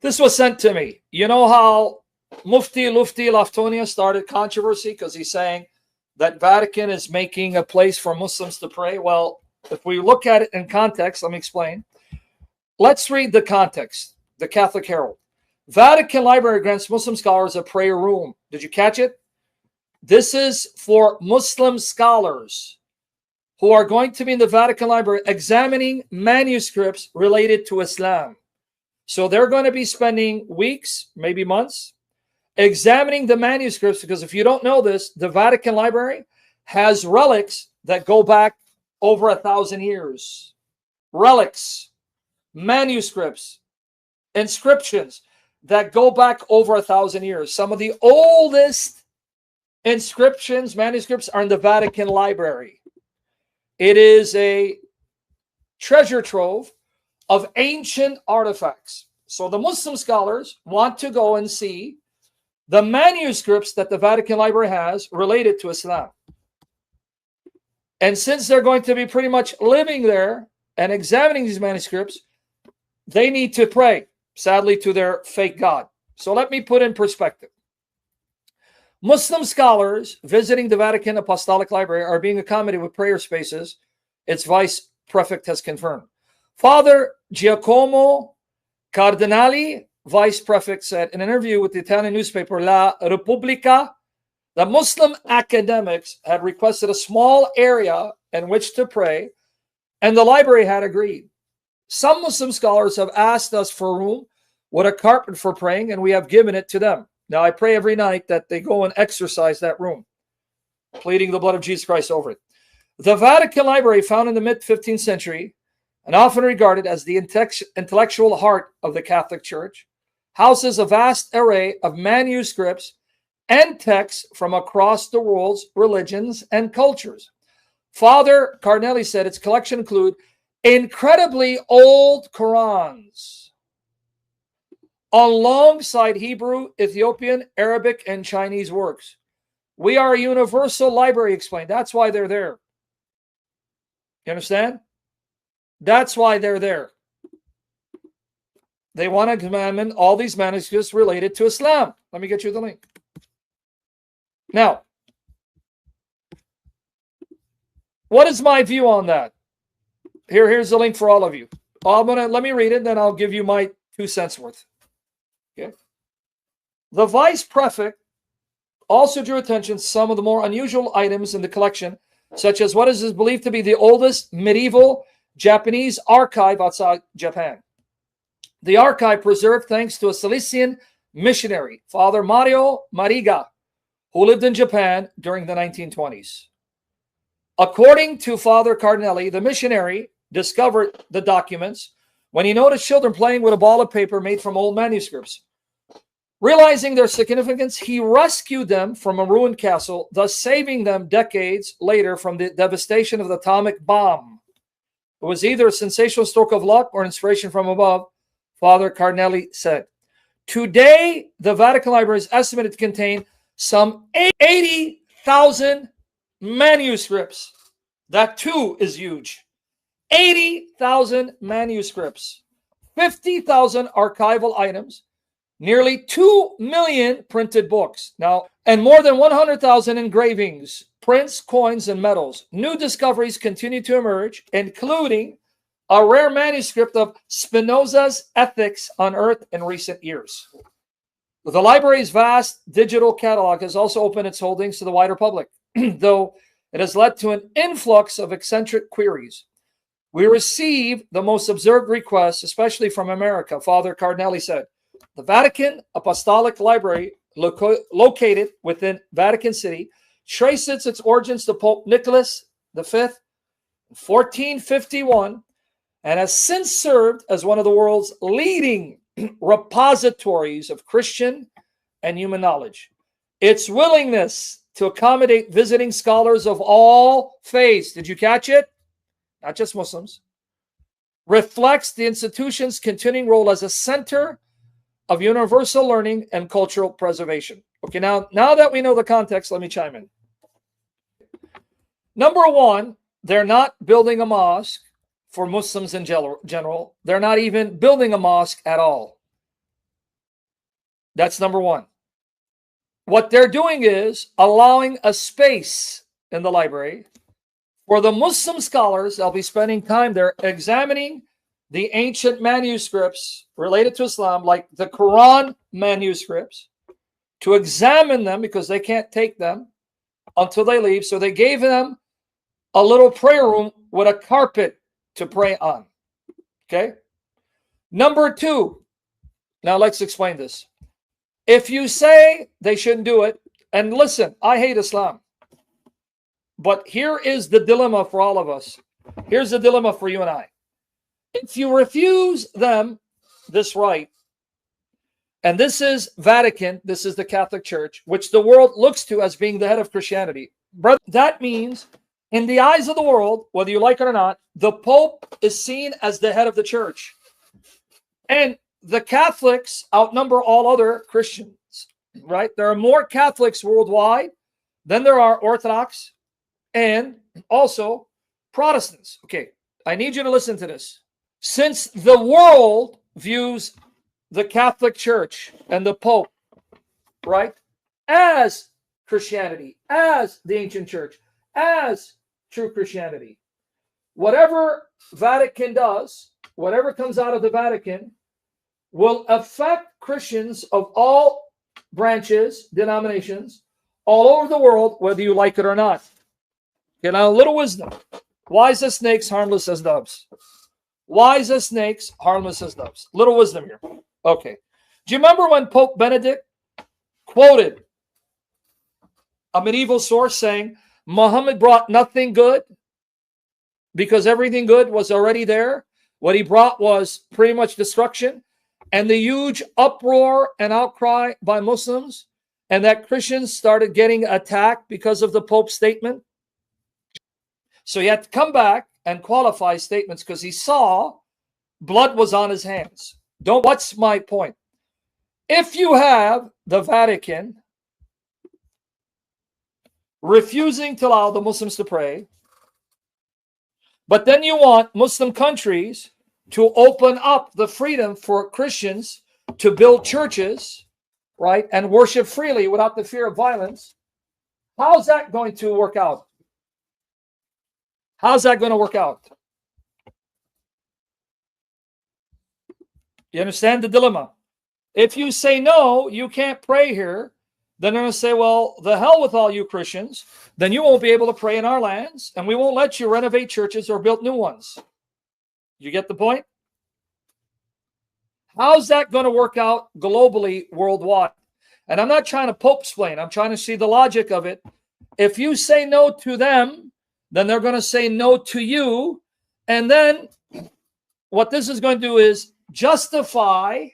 This was sent to me. You know how Mufti Laftonia started controversy because he's saying that Vatican is making a place for Muslims to pray? Well, if we look at it in context, let me explain. Let's read the context. The Catholic Herald. Vatican Library grants Muslim scholars a prayer room. Did you catch it? This is for Muslim scholars who are going to be in the Vatican Library examining manuscripts related to Islam. So they're going to be spending weeks, maybe months, examining the manuscripts, because if you don't know this, the Vatican Library has relics that go back over 1,000 years. Relics, manuscripts, inscriptions that go back over 1,000 years. Some of the oldest inscriptions, manuscripts are in the Vatican Library. It is a treasure trove of ancient artifacts. So the Muslim scholars want to go and see the manuscripts that the Vatican Library has related to Islam. And since they're going to be pretty much living there and examining these manuscripts, they need to pray, sadly, to their fake God. So let me put in perspective. Muslim scholars visiting the Vatican Apostolic Library are being accommodated with prayer spaces, its vice prefect has confirmed. Father Giacomo Cardinali, vice prefect, said in an interview with the Italian newspaper La Repubblica, the Muslim academics had requested a small area in which to pray, and the library had agreed. Some Muslim scholars have asked us for a room with a carpet for praying, and we have given it to them. Now, I pray every night that they go and exercise that room, pleading the blood of Jesus Christ over it. The Vatican Library, found in the mid-15th century and often regarded as the intellectual heart of the Catholic Church, houses a vast array of manuscripts and texts from across the world's religions and cultures. Father Cardinelli said its collection include incredibly old Qurans, alongside Hebrew, Ethiopian, Arabic, and Chinese works. We are a universal library, explained. That's why they're there. You understand? That's why they're there. They want to examine all these manuscripts related to Islam. Let me get you the link. Now, what is my view on that? Here's the link for all of you. Let me read it, then I'll give you my 2 cents worth. Okay. The vice prefect also drew attention to some of the more unusual items in the collection, such as what is believed to be the oldest medieval Japanese archive outside Japan. The archive preserved thanks to a Salesian missionary, Father Mario Mariga, who lived in Japan during the 1920s. According to Father Cardinelli, the missionary discovered the documents when he noticed children playing with a ball of paper made from old manuscripts. Realizing their significance, he rescued them from a ruined castle, thus saving them decades later from the devastation of the atomic bomb. It was either a sensational stroke of luck or inspiration from above, Father Cardinelli said. Today, the Vatican Library is estimated to contain some 80,000 manuscripts. That too is huge. 80,000 manuscripts, 50,000 archival items, nearly 2 million printed books. Now, and more than 100,000 engravings, prints, coins, and medals. New discoveries continue to emerge, including a rare manuscript of Spinoza's Ethics unearthed in recent years. The library's vast digital catalog has also opened its holdings to the wider public, though it has led to an influx of eccentric queries. We receive the most observed requests, especially from America, Father Cardinelli said. The Vatican Apostolic Library, located within Vatican City, traces its origins to Pope Nicholas V in 1451 and has since served as one of the world's leading repositories of Christian and human knowledge. Its willingness to accommodate visiting scholars of all faiths, did you catch it? Not just Muslims, reflects the institution's continuing role as a center of universal learning and cultural preservation. Okay, now that we know the context, let me chime in. Number one, they're not building a mosque for Muslims in general. They're not even building a mosque at all. That's number one. What they're doing is allowing a space in the library for the Muslim scholars. They'll be spending time there examining the ancient manuscripts related to Islam, like the Quran manuscripts, to examine them because they can't take them until they leave. So they gave them a little prayer room with a carpet to pray on. Okay? Number two, now let's explain this. If you say they shouldn't do it, and listen, I hate Islam, but here is the dilemma for all of us. Here's the dilemma for you and I. If you refuse them this right, and this is Vatican, this is the Catholic Church, which the world looks to as being the head of Christianity. Brother, that means in the eyes of the world, whether you like it or not, the Pope is seen as the head of the church. And the Catholics outnumber all other Christians, right? There are more Catholics worldwide than there are Orthodox and also Protestants. Okay, I need you to listen to this. Since the world views the Catholic Church and the Pope, right, as Christianity, as the ancient church, as true Christianity, whatever Vatican does, whatever comes out of the Vatican, will affect Christians of all branches, denominations, all over the world, whether you like it or not. Okay, now a little wisdom. Wise as snakes, harmless as doves. Wise as snakes, harmless as doves. Little wisdom here. Okay. Do you remember when Pope Benedict quoted a medieval source saying, Muhammad brought nothing good because everything good was already there? What he brought was pretty much destruction. And the huge uproar and outcry by Muslims, and that Christians started getting attacked because of the Pope's statement. So he had to come back and qualify statements because he saw blood was on his hands. What's my point? If you have the Vatican refusing to allow the Muslims to pray, but then you want Muslim countries to open up the freedom for Christians to build churches, right, and worship freely without the fear of violence, how's that going to work out? How's that going to work out? You understand the dilemma? If you say, no, you can't pray here, then they're going to say, well, the hell with all you Christians. Then you won't be able to pray in our lands, and we won't let you renovate churches or build new ones. You get the point? How's that going to work out globally, worldwide? And I'm not trying to Pope-splain. I'm trying to see the logic of it. If you say no to them, then they're going to say no to you. And then what this is going to do is justify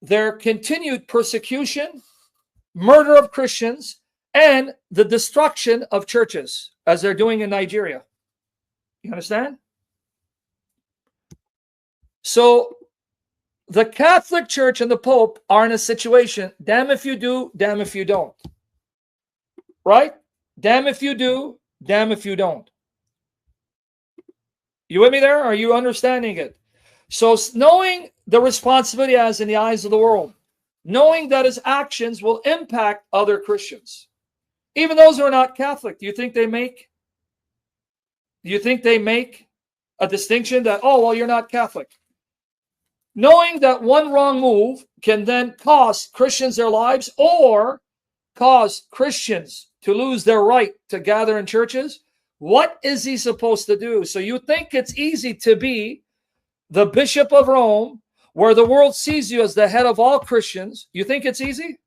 their continued persecution, murder of Christians, and the destruction of churches, as they're doing in Nigeria. You understand? So the Catholic Church and the Pope are in a situation, damn if you do, damn if you don't. Right? Damn if you do, damn if you don't. You with me there? Are you understanding it? So knowing the responsibility as in the eyes of the world, knowing that his actions will impact other Christians, even those who are not Catholic, do you think they make a distinction that, oh, well, you're not Catholic? Knowing that one wrong move can then cost Christians their lives or cause Christians to lose their right to gather in churches, what is he supposed to do? So you think it's easy to be the Bishop of Rome, where the world sees you as the head of all Christians? You think it's easy?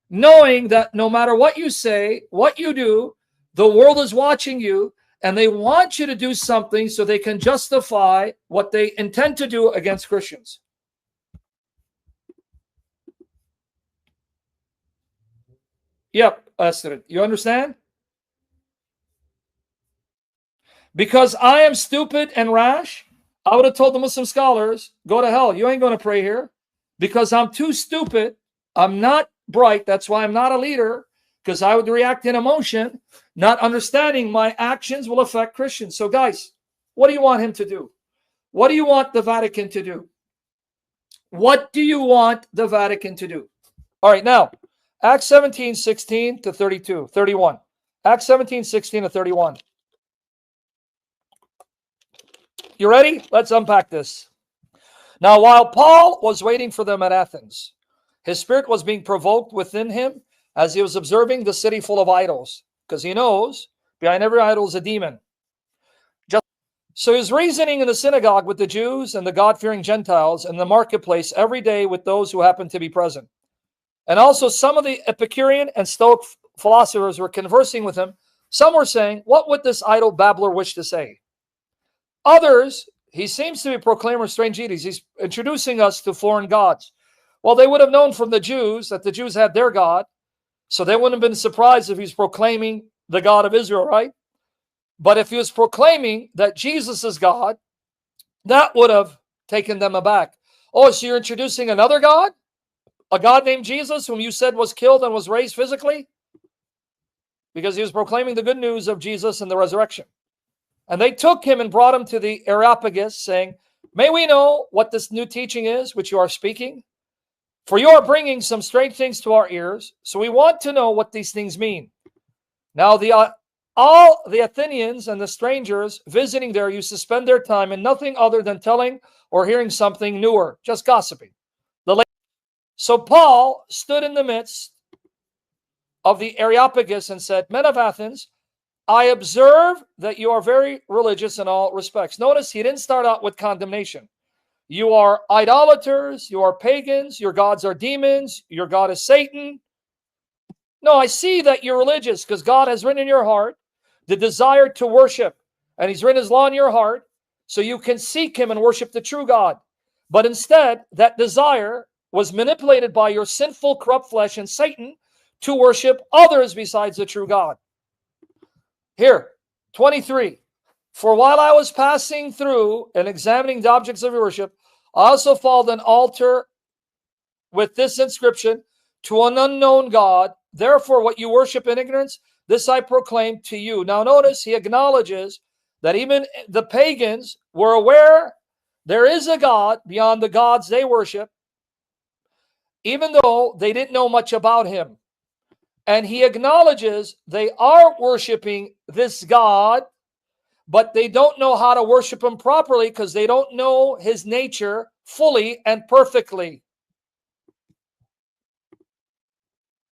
Knowing that no matter what you say, what you do, the world is watching you, and they want you to do something so they can justify what they intend to do against Christians. Yep, Astrid, you understand? Because I am stupid and rash, I would have told the Muslim scholars, go to hell. You ain't going to pray here. Because I'm too stupid. I'm not bright. That's why I'm not a leader. Because I would react in emotion, not understanding my actions will affect Christians. So guys, what do you want him to do? What do you want the Vatican to do? What do you want the Vatican to do? All right, now, Acts 17:16 to 32, 31. Acts 17:16 to 31. You ready? Let's unpack this. Now, while Paul was waiting for them at Athens, his spirit was being provoked within him as he was observing the city full of idols, because he knows behind every idol is a demon. So he was reasoning in the synagogue with the Jews and the God-fearing Gentiles in the marketplace every day with those who happened to be present. And also some of the Epicurean and Stoic philosophers were conversing with him. Some were saying, what would this idle babbler wish to say? Others, he seems to be a proclaimer of strange deities. He's introducing us to foreign gods. Well, they would have known from the Jews that the Jews had their God, so they wouldn't have been surprised if he's proclaiming the God of Israel, right? But if he was proclaiming that Jesus is God, that would have taken them aback. Oh, so you're introducing another God? A God named Jesus, whom you said was killed and was raised physically? Because he was proclaiming the good news of Jesus and the resurrection. And they took him and brought him to the Areopagus, saying, may we know what this new teaching is, which you are speaking? For you are bringing some strange things to our ears, so we want to know what these things mean. Now, all the Athenians and the strangers visiting there used to spend their time in nothing other than telling or hearing something newer, just gossiping. So Paul stood in the midst of the Areopagus and said, men of Athens, I observe that you are very religious in all respects. Notice he didn't start out with condemnation. You are idolaters, you are pagans, your gods are demons, your God is Satan. No, I see that you're religious because God has written in your heart the desire to worship, and he's written his law in your heart so you can seek him and worship the true God. But instead, that desire was manipulated by your sinful, corrupt flesh and Satan to worship others besides the true God. Here, 23. For while I was passing through and examining the objects of your worship, I also found an altar with this inscription, to an unknown God. Therefore, what you worship in ignorance, this I proclaim to you. Now notice he acknowledges that even the pagans were aware there is a God beyond the gods they worship, even though they didn't know much about him. And he acknowledges they are worshiping this God, but they don't know how to worship him properly because they don't know his nature fully and perfectly.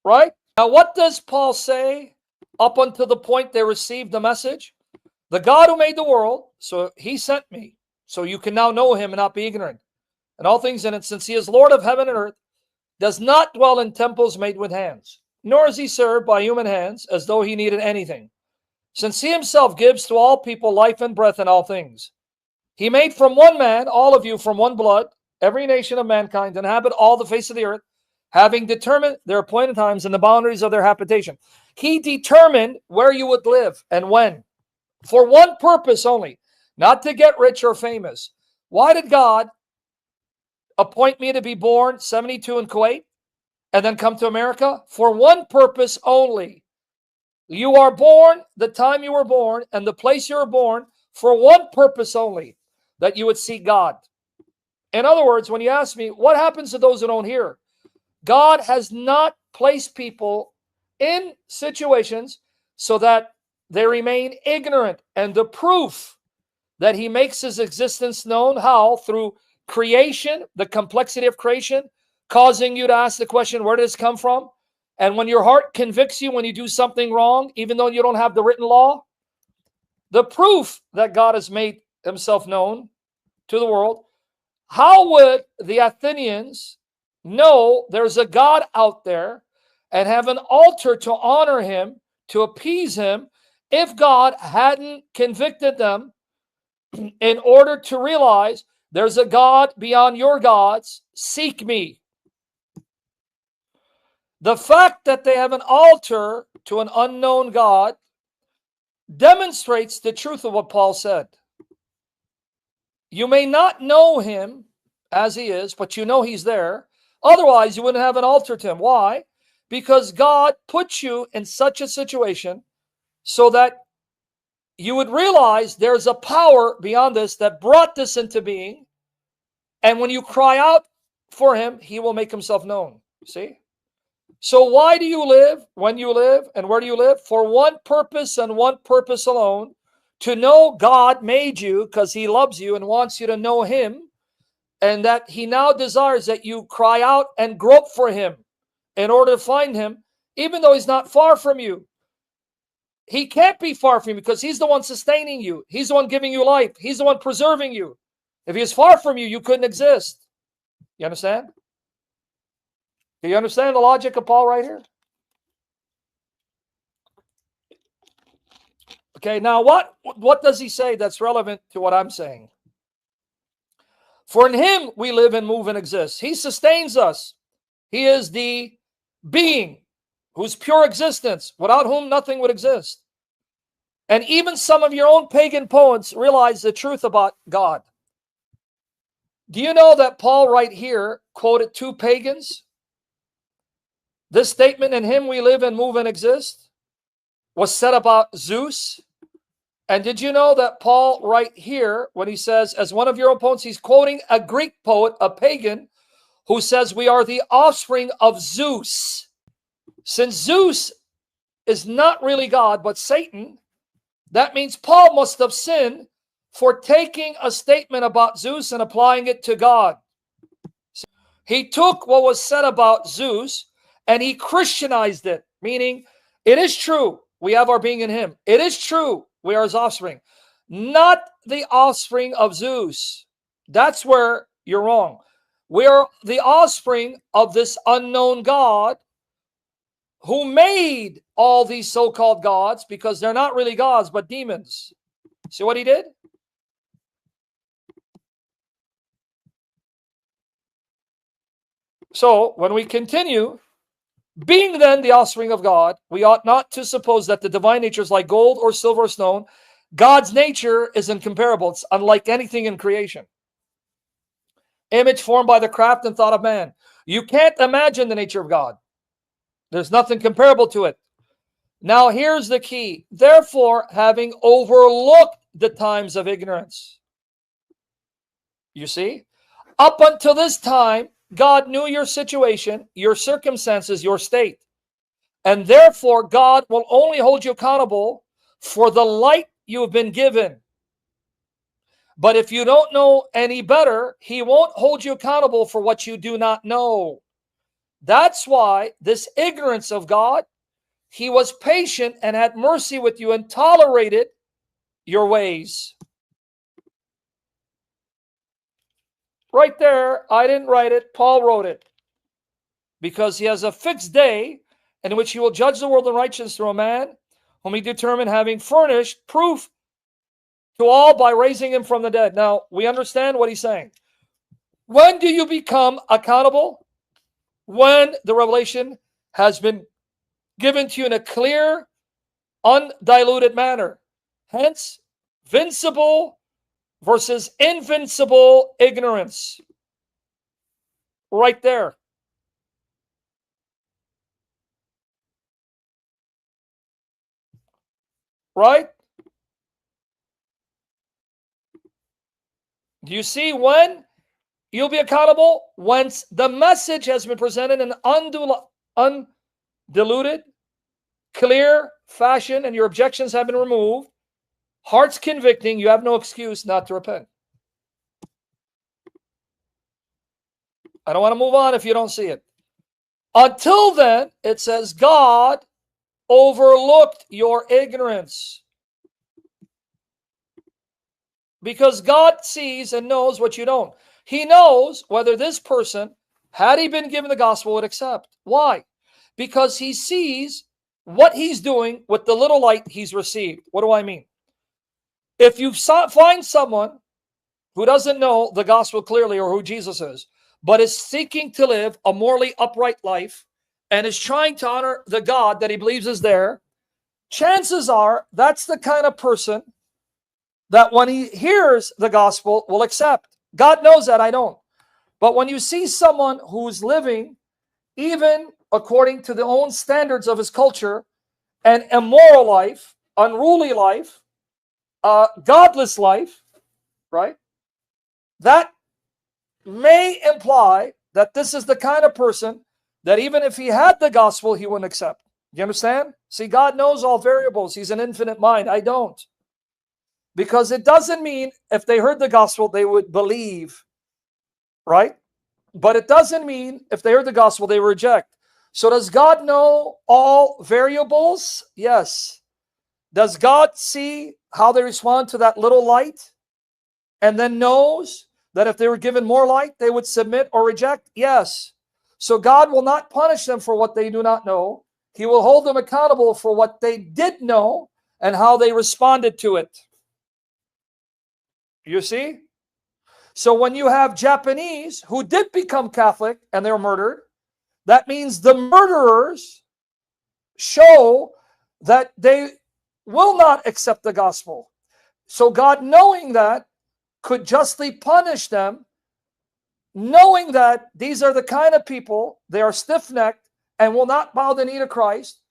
Right? Now, what does Paul say up until the point they received the message? The God who made the world, so he sent me, so you can now know him and not be ignorant. And all things in it, since he is Lord of heaven and earth, does not dwell in temples made with hands, nor is he served by human hands as though he needed anything. Since he himself gives to all people life and breath and all things. He made from one man, all of you from one blood, every nation of mankind, inhabit all the face of the earth, having determined their appointed times and the boundaries of their habitation. He determined where you would live and when, for one purpose only, not to get rich or famous. Why did God appoint me to be born 72 in Kuwait and then come to America? For one purpose only. You are born the time you were born and the place you were born for one purpose only, that you would seek God. In other words, when you ask me, what happens to those who don't hear? God has not placed people in situations so that they remain ignorant. And the proof that he makes his existence known, how? Through creation, the complexity of creation, causing you to ask the question, where did this come from? And when your heart convicts you when you do something wrong, even though you don't have the written law, the proof that God has made himself known to the world, how would the Athenians know there's a God out there and have an altar to honor him, to appease him, if God hadn't convicted them in order to realize there's a God beyond your gods, seek me. The fact that they have an altar to an unknown God demonstrates the truth of what Paul said. You may not know him as he is, but you know he's there. Otherwise, you wouldn't have an altar to him. Why? Because God puts you in such a situation so that you would realize there's a power beyond this that brought this into being. And when you cry out for him, he will make himself known. See? So why do you live, when you live, and where do you live? For one purpose and one purpose alone, to know God made you because he loves you and wants you to know him, and that he now desires that you cry out and grope for him in order to find him, even though he's not far from you. He can't be far from you because he's the one sustaining you. He's the one giving you life. He's the one preserving you. If he is far from you, you couldn't exist. You understand? Do you understand the logic of Paul right here? Okay, now what does he say that's relevant to what I'm saying? For in him we live and move and exist. He sustains us. He is the being whose pure existence, without whom nothing would exist. And even some of your own pagan poets realize the truth about God. Do you know that Paul right here quoted two pagans? This statement, in him we live and move and exist, was said about Zeus. And did you know that Paul right here, when he says, as one of your opponents, he's quoting a Greek poet, a pagan, who says we are the offspring of Zeus. Since Zeus is not really God, but Satan, that means Paul must have sinned for taking a statement about Zeus and applying it to God. He took what was said about Zeus and he Christianized it, meaning it is true we have our being in him. It is true we are his offspring, not the offspring of Zeus. That's where you're wrong. We are the offspring of this unknown God who made all these so-called gods, because they're not really gods, but demons. See what he did? So when we continue, being then the offspring of God, we ought not to suppose that the divine nature is like gold or silver or stone. God's nature is incomparable. It's unlike anything in creation. Image formed by the craft and thought of man. You can't imagine the nature of God. There's nothing comparable to it. Now here's the key. Therefore, having overlooked the times of ignorance. You see? Up until this time, God knew your situation, your circumstances, your state. And therefore, God will only hold you accountable for the light you have been given. But if you don't know any better, he won't hold you accountable for what you do not know. That's why this ignorance of God, he was patient and had mercy with you and tolerated your ways. Right there, I didn't write it, Paul wrote it. Because he has a fixed day in which he will judge the world in righteousness through a man whom he determined, having furnished proof to all by raising him from the dead. Now, we understand what he's saying. When do you become accountable? When the revelation has been given to you in a clear, undiluted manner. Hence, vincible versus invincible ignorance. Right there. Right? Do you see when you'll be accountable? Once the message has been presented in an undiluted, clear fashion and your objections have been removed, heart's convicting, you have no excuse not to repent. I don't want to move on if you don't see it. Until then, it says God overlooked your ignorance. Because God sees and knows what you don't. He knows whether this person, had he been given the gospel, would accept. Why? Because he sees what he's doing with the little light he's received. What do I mean? If you find someone who doesn't know the gospel clearly or who Jesus is, but is seeking to live a morally upright life and is trying to honor the God that he believes is there, chances are that's the kind of person that when he hears the gospel will accept. God knows that, I don't. But when you see someone who's living, even according to the own standards of his culture, an immoral life, unruly life, godless life, right? That may imply that this is the kind of person that even if he had the gospel, he wouldn't accept. You understand? See, God knows all variables. He's an infinite mind. I don't. Because it doesn't mean if they heard the gospel, they would believe, right? But it doesn't mean if they heard the gospel, they reject. So does God know all variables? Yes. Does God see how they respond to that little light? And then knows that if they were given more light, they would submit or reject? Yes. So God will not punish them for what they do not know. He will hold them accountable for what they did know and how they responded to it. You see? So when you have Japanese who did become Catholic and they were murdered, that means the murderers show that they will not accept the gospel. So God, knowing that, could justly punish them, knowing that these are the kind of people, they are stiff-necked and will not bow the knee to Christ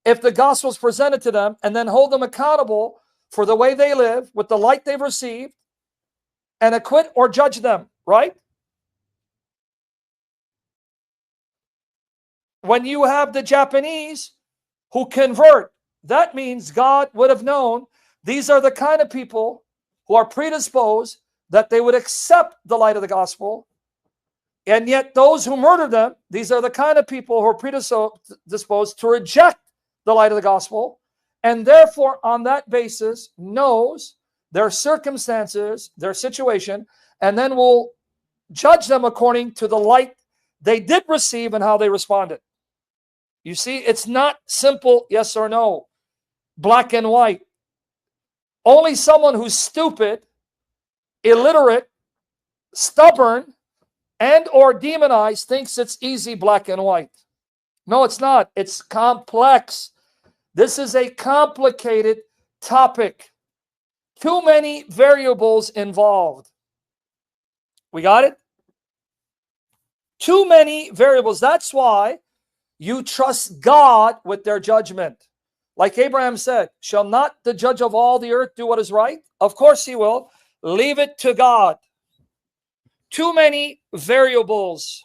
if the gospel is presented to them, and then hold them accountable for the way they live with the light they've received and acquit or judge them, right? When you have the Japanese who convert, that means God would have known these are the kind of people who are predisposed that they would accept the light of the gospel. And yet those who murder them, these are the kind of people who are predisposed to reject the light of the gospel. And therefore, on that basis, knows their circumstances, their situation, and then will judge them according to the light they did receive and how they responded. You see, it's not simple yes or no, black and white. Only someone who's stupid, illiterate, stubborn, and or demonized thinks it's easy black and white. No, it's not. It's complex. This is a complicated topic. Too many variables involved. We got it? Too many variables. That's why you trust God with their judgment. Like Abraham said, shall not the judge of all the earth do what is right? Of course he will. Leave it to God. Too many variables.